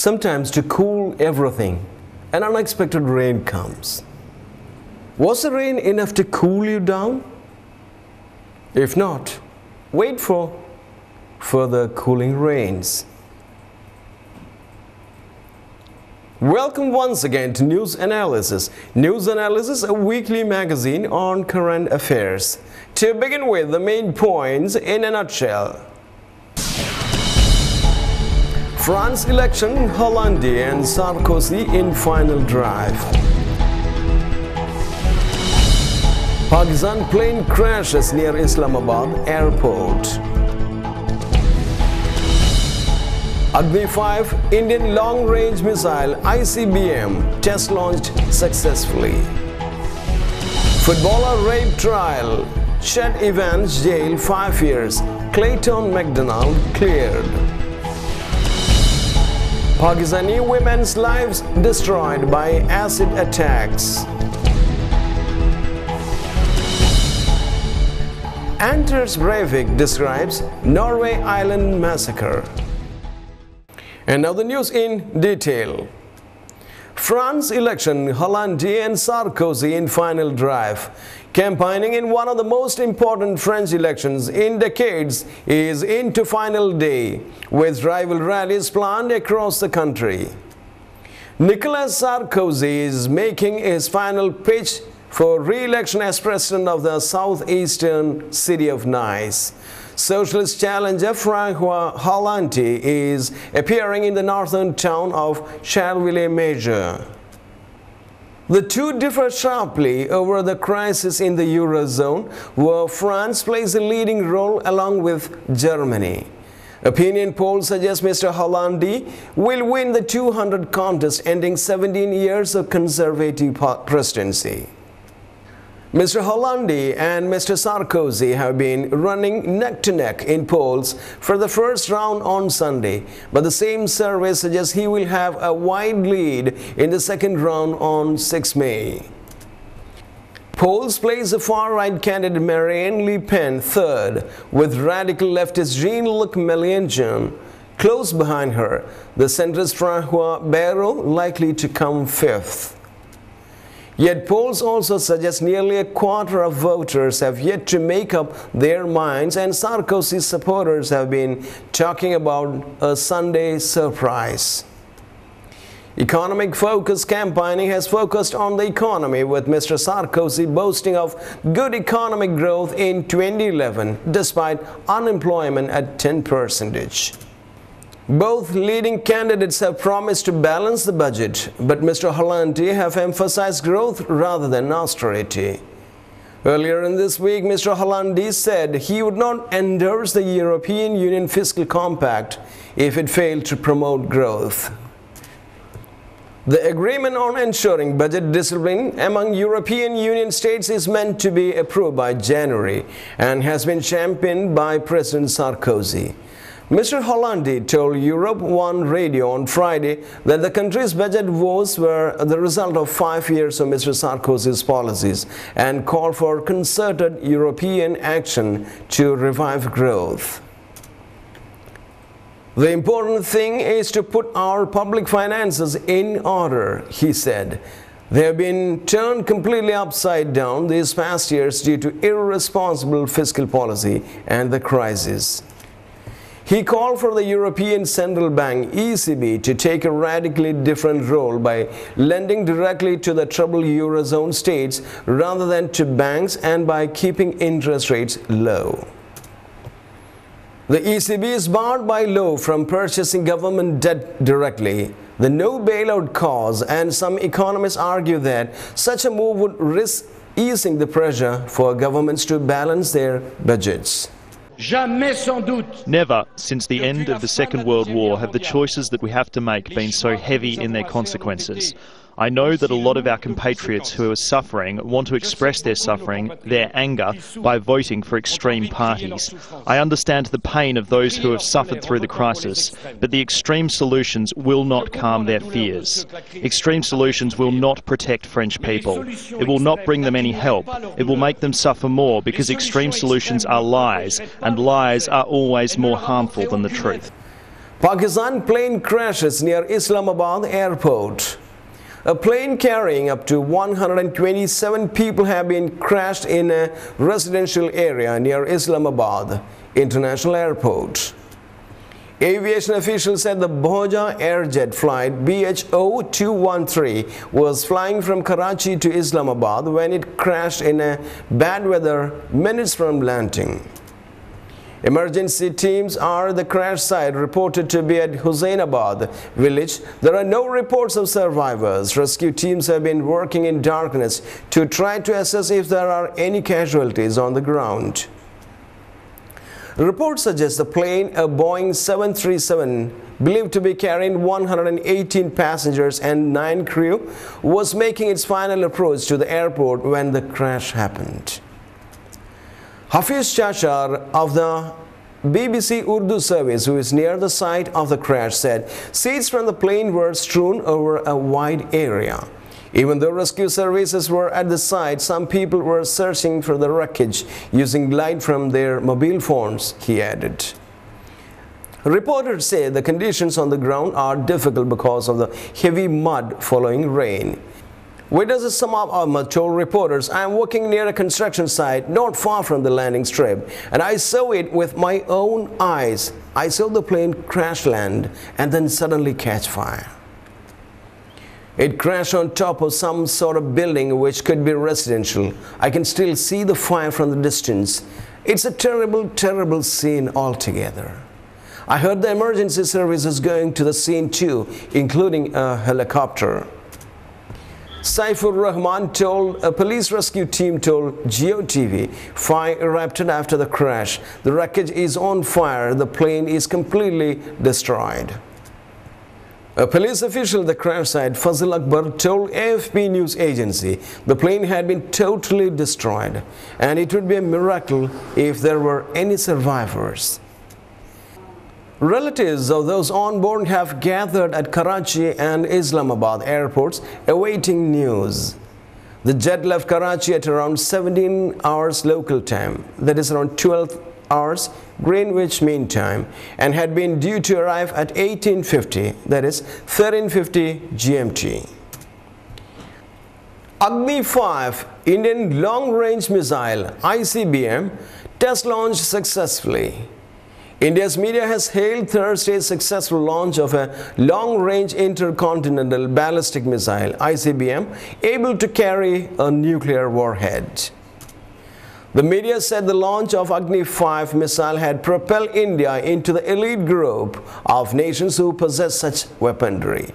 Sometimes to cool everything, an unexpected rain comes. Was the rain enough to cool you down? If not, wait for further cooling rains. Welcome once again to News Analysis. News Analysis, a weekly magazine on current affairs. To begin with, the main points in a nutshell. France election, Hollande and Sarkozy in final drive. Pakistan plane crashes near Islamabad airport. Agni V Indian Long Range Missile ICBM test launched successfully. Footballer rape trial. Chet Evans jail 5 years. Clayton McDonald cleared. Pakistani women's lives destroyed by acid attacks. Anders Breivik describes Norway island massacre. And now the news in detail. France election, Hollande and Sarkozy in final drive. Campaigning in one of the most important French elections in decades is into final day, with rival rallies planned across the country. Nicolas Sarkozy is making his final pitch for re-election as president of the southeastern city of Nice. Socialist challenger François Hollande is appearing in the northern town of Charleville-Mézières. The two differ sharply over the crisis in the Eurozone, where France plays a leading role along with Germany. Opinion polls suggest Mr. Hollande will win the 200 contest, ending 17 years of conservative presidency. Mr. Hollande and Mr. Sarkozy have been running neck-to-neck in polls for the first round on Sunday, but the same survey suggests he will have a wide lead in the second round on 6 May. Polls place the far-right candidate Marine Le Pen third, with radical leftist Jean-Luc Mélenchon close behind her, the centrist François Bayrou likely to come fifth. Yet polls also suggest nearly a quarter of voters have yet to make up their minds, and Sarkozy's supporters have been talking about a Sunday surprise. Economic focus campaigning has focused on the economy, with Mr. Sarkozy boasting of good economic growth in 2011 despite unemployment at 10%. Both leading candidates have promised to balance the budget, but Mr. Hollande have emphasized growth rather than austerity. Earlier in this week, Mr. Hollande said he would not endorse the European Union fiscal compact if it failed to promote growth. The agreement on ensuring budget discipline among European Union states is meant to be approved by January and has been championed by President Sarkozy. Mr. Hollande told Europe One Radio on Friday that the country's budget woes were the result of 5 years of Mr. Sarkozy's policies and called for concerted European action to revive growth. The important thing is to put our public finances in order, he said. They have been turned completely upside down these past years due to irresponsible fiscal policy and the crisis. He called for the European Central Bank (ECB) to take a radically different role by lending directly to the troubled Eurozone states rather than to banks, and by keeping interest rates low. The ECB is barred by law from purchasing government debt directly, the no bailout cause, and some economists argue that such a move would risk easing the pressure for governments to balance their budgets. Never since the end of the Second World War have the choices that we have to make been so heavy in their consequences. I know that a lot of our compatriots who are suffering want to express their suffering, their anger, by voting for extreme parties. I understand the pain of those who have suffered through the crisis, but the extreme solutions will not calm their fears. Extreme solutions will not protect French people. It will not bring them any help. It will make them suffer more, because extreme solutions are lies, and lies are always more harmful than the truth. Pakistan plane crashes near Islamabad airport. A plane carrying up to 127 people have been crashed in a residential area near Islamabad International Airport. Aviation officials said the Bhoja Airjet flight BHO-213 was flying from Karachi to Islamabad when it crashed in a bad weather minutes from landing. Emergency teams are at the crash site, reported to be at Husainabad village. There are no reports of survivors. Rescue teams have been working in darkness to try to assess if there are any casualties on the ground. Reports suggest the plane, a Boeing 737, believed to be carrying 118 passengers and 9 crew, was making its final approach to the airport when the crash happened. Hafiz Chachar of the BBC Urdu service, who is near the site of the crash, said seeds from the plane were strewn over a wide area. Even though rescue services were at the site, some people were searching for the wreckage using light from their mobile phones, he added. Reporters say the conditions on the ground are difficult because of the heavy mud following rain. Witnesses Samab Ahmad told reporters, "I am working near a construction site not far from the landing strip, and I saw it with my own eyes. I saw the plane crash land and then suddenly catch fire. It crashed on top of some sort of building which could be residential. I can still see the fire from the distance. It's a terrible, terrible scene altogether. I heard the emergency services going to the scene too, including a helicopter." Saifur Rahman told, a police rescue team told GeoTV, fire erupted after the crash. The wreckage is on fire. The plane is completely destroyed. A police official at the crash site, Fazil Akbar, told AFP news agency the plane had been totally destroyed and it would be a miracle if there were any survivors. Relatives of those on board have gathered at Karachi and Islamabad airports awaiting news. The jet left Karachi at around 17 hours local time, that is around 12 hours Greenwich Mean Time, and had been due to arrive at 1850, that is 1350 GMT. Agni V Indian Long Range Missile ICBM test launched successfully. India's media has hailed Thursday's successful launch of a long-range intercontinental ballistic missile ICBM able to carry a nuclear warhead. The media said the launch of Agni V missile had propelled India into the elite group of nations who possess such weaponry.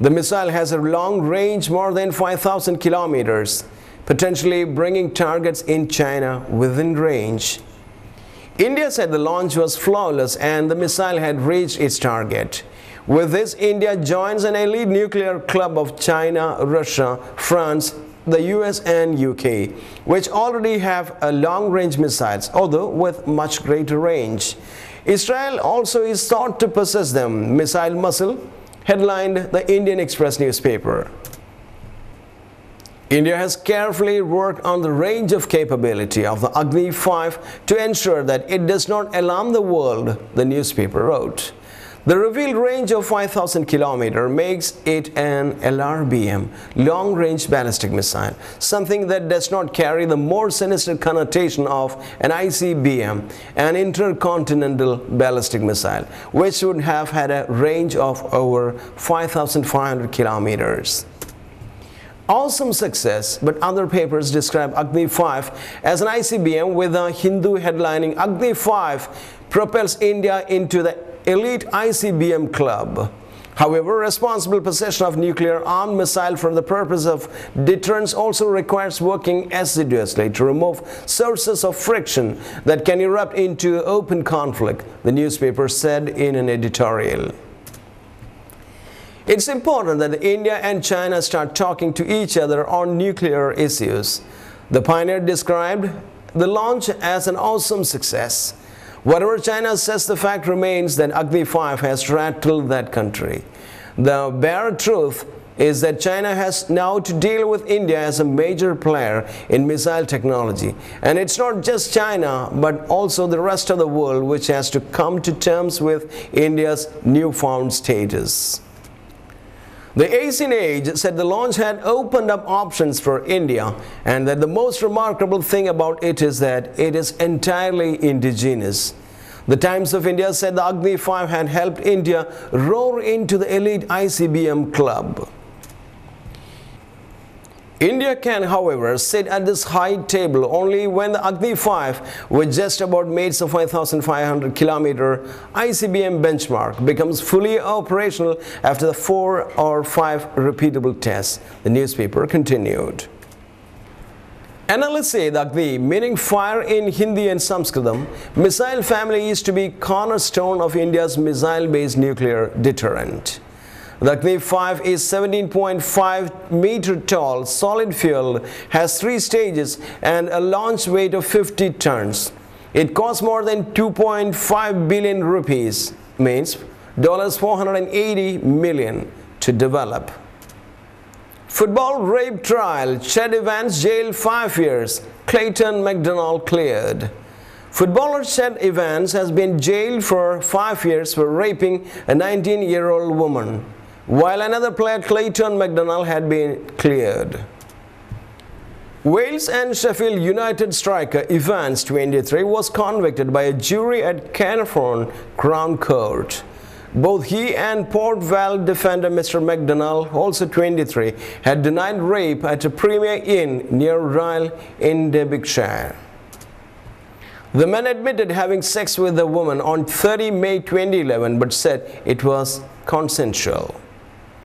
The missile has a long range more than 5,000 kilometers, potentially bringing targets in China within range. India said the launch was flawless and the missile had reached its target. With this, India joins an elite nuclear club of China, Russia, France, the US and UK, which already have long-range missiles, although with much greater range. Israel also is thought to possess them, missile muscle, headlined the Indian Express newspaper. India has carefully worked on the range of capability of the Agni V to ensure that it does not alarm the world, the newspaper wrote. The revealed range of 5,000 km makes it an LRBM, long-range ballistic missile, something that does not carry the more sinister connotation of an ICBM, an intercontinental ballistic missile, which would have had a range of over 5,500 kilometers. Awesome success, but other papers describe Agni V as an ICBM, with a Hindu headlining Agni V propels India into the elite ICBM club. However, responsible possession of nuclear-armed missile for the purpose of deterrence also requires working assiduously to remove sources of friction that can erupt into open conflict, the newspaper said in an editorial. It's important that India and China start talking to each other on nuclear issues. The pioneer described the launch as an awesome success. Whatever China says, the fact remains that Agni V has rattled that country. The bare truth is that China has now to deal with India as a major player in missile technology. And it's not just China, but also the rest of the world which has to come to terms with India's newfound status. The Asian Age said the launch had opened up options for India, and that the most remarkable thing about it is that it is entirely indigenous. The Times of India said the Agni V had helped India roar into the elite ICBM club. India can, however, sit at this high table only when the Agni V, which just about meets the 5,500 kilometer ICBM benchmark, becomes fully operational after the 4 or 5 repeatable tests. The newspaper continued. Analysts say the Agni, meaning fire in Hindi and Sanskritam, missile family is to be cornerstone of India's missile-based nuclear deterrent. The Agni V is 17.5 meter tall, solid fuel, has 3 stages and a launch weight of 50 tons. It costs more than 2.5 billion rupees, means $480 million to develop. Football rape trial, Chet Evans jailed 5 years, Clayton McDonald cleared. Footballer Chet Evans has been jailed for 5 years for raping a 19-year-old woman, while another player, Clayton McDonald, had been cleared. Wales and Sheffield United striker Evans, 23, was convicted by a jury at Caernarfon Crown Court. Both he and Port Vale defender Mr. McDonald, also 23, had denied rape at a Premier Inn near Ryle in Derbyshire. The man admitted having sex with the woman on 30 May 2011 but said it was consensual.